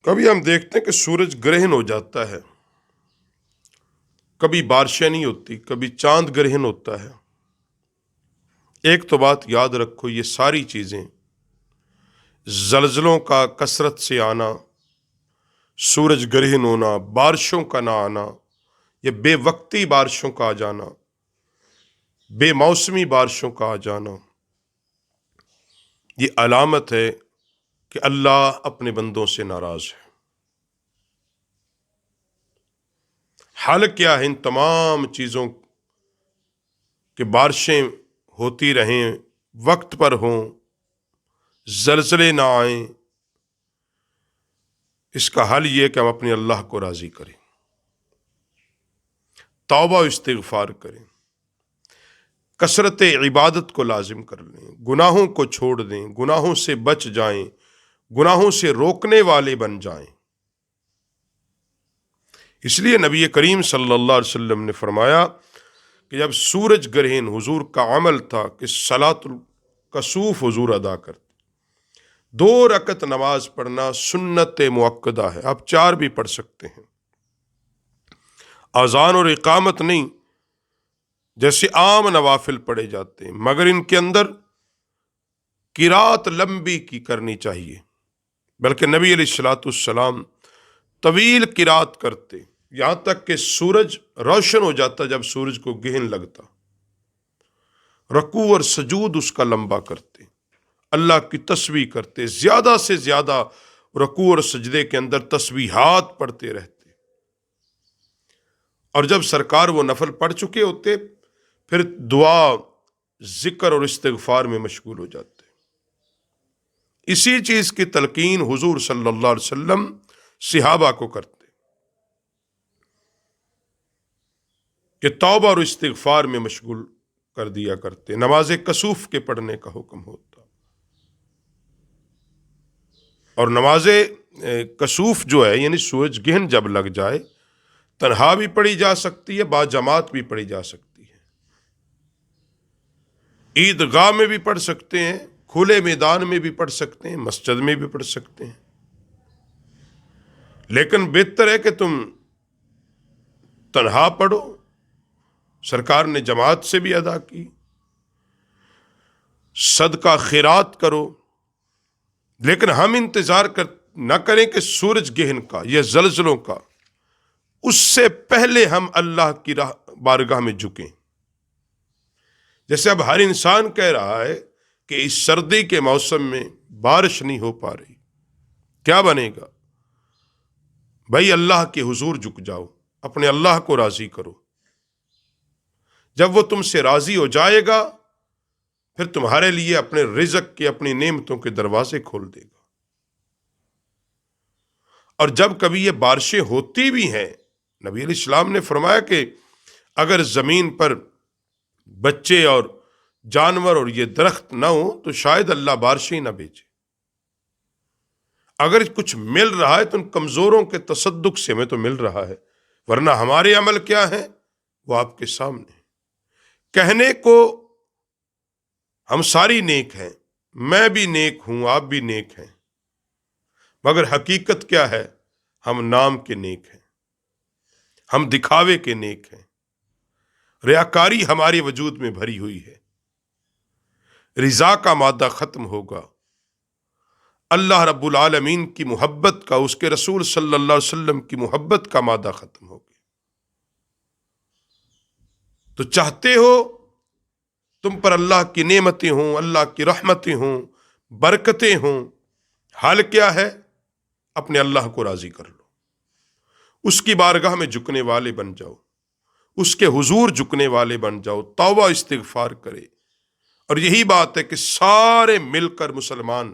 کبھی ہم دیکھتے ہیں کہ سورج گرہن ہو جاتا ہے، کبھی بارشیں نہیں ہوتی، کبھی چاند گرہن ہوتا ہے۔ ایک تو بات یاد رکھو، یہ ساری چیزیں زلزلوں کا کثرت سے آنا، سورج گرہن ہونا، بارشوں کا نہ آنا، یہ بے وقتی بارشوں کا آ جانا، بے موسمی بارشوں کا آ جانا، یہ علامت ہے کہ اللہ اپنے بندوں سے ناراض ہے۔ حل کیا ہے ان تمام چیزوں کہ بارشیں ہوتی رہیں، وقت پر ہوں، زلزلے نہ آئیں؟ اس کا حل یہ کہ ہم اپنے اللہ کو راضی کریں، توبہ و استغفار کریں، کثرت عبادت کو لازم کر لیں، گناہوں کو چھوڑ دیں، گناہوں سے بچ جائیں، گناہوں سے روکنے والے بن جائیں۔ اس لیے نبی کریم صلی اللہ علیہ وسلم نے فرمایا کہ جب سورج گرہن، حضور کا عمل تھا کہ صلاۃ الکسوف حضور ادا کرتے، 2 رکعت نماز پڑھنا سنت مؤکدہ ہے، آپ 4 بھی پڑھ سکتے ہیں۔ اذان اور اقامت نہیں جیسے عام نوافل پڑھے جاتے ہیں، مگر ان کے اندر قرات لمبی کی کرنی چاہیے، بلکہ نبی علیہ الصلوۃ والسلام طویل قرات کرتے، یہاں تک کہ سورج روشن ہو جاتا جب سورج کو گہن لگتا، رکوع اور سجود اس کا لمبا کرتے، اللہ کی تسبیح کرتے، زیادہ سے زیادہ رکوع اور سجدے کے اندر تسبیحات پڑھتے رہتے، اور جب سرکار وہ نفل پڑھ چکے ہوتے پھر دعا، ذکر اور استغفار میں مشغول ہو جاتے۔ اسی چیز کی تلقین حضور صلی اللہ علیہ وسلم صحابہ کو کرتے کہ توبہ اور استغفار میں مشغول کر دیا کرتے، نماز کسوف کے پڑھنے کا حکم ہوتا، اور نماز کسوف جو ہے یعنی سورج گہن جب لگ جائے، تنہا بھی پڑھی جا سکتی ہے، با جماعت بھی پڑھی جا سکتی ہے، عیدگاہ میں بھی پڑھ سکتے ہیں، کھلے میدان میں بھی پڑھ سکتے ہیں، مسجد میں بھی پڑھ سکتے ہیں، لیکن بہتر ہے کہ تم تنہا پڑھو۔ سرکار نے جماعت سے بھی ادا کی، صدقہ خیرات کرو، لیکن ہم انتظار نہ کریں کہ سورج گہن کا یا زلزلوں کا، اس سے پہلے ہم اللہ کی بارگاہ میں جھکیں۔ جیسے اب ہر انسان کہہ رہا ہے کہ اس سردی کے موسم میں بارش نہیں ہو پا رہی، کیا بنے گا؟ بھائی اللہ کے حضور جھک جاؤ، اپنے اللہ کو راضی کرو، جب وہ تم سے راضی ہو جائے گا پھر تمہارے لیے اپنے رزق کے، اپنی نعمتوں کے دروازے کھول دے گا۔ اور جب کبھی یہ بارشیں ہوتی بھی ہیں، نبی علیہ السلام نے فرمایا کہ اگر زمین پر بچے اور جانور اور یہ درخت نہ ہو تو شاید اللہ بارشیں نہ بھیجے، اگر کچھ مل رہا ہے تو ان کمزوروں کے تصدق سے ہمیں تو مل رہا ہے، ورنہ ہمارے عمل کیا ہیں وہ آپ کے سامنے۔ کہنے کو ہم ساری نیک ہیں، میں بھی نیک ہوں، آپ بھی نیک ہیں، مگر حقیقت کیا ہے؟ ہم نام کے نیک ہیں، ہم دکھاوے کے نیک ہیں، ریاکاری ہمارے وجود میں بھری ہوئی ہے۔ رضا کا مادہ ختم ہوگا، اللہ رب العالمین کی محبت کا، اس کے رسول صلی اللہ علیہ وسلم کی محبت کا مادہ ختم ہوگا۔ تو چاہتے ہو تم پر اللہ کی نعمتیں ہوں، اللہ کی رحمتیں ہوں، برکتیں ہوں، حال کیا ہے؟ اپنے اللہ کو راضی کر لو، اس کی بارگاہ میں جھکنے والے بن جاؤ، اس کے حضور جھکنے والے بن جاؤ، توبہ استغفار کرے۔ اور یہی بات ہے کہ سارے مل کر مسلمان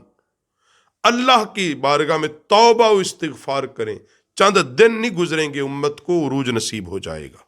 اللہ کی بارگاہ میں توبہ و استغفار کریں، چند دن نہیں گزریں گے امت کو عروج نصیب ہو جائے گا۔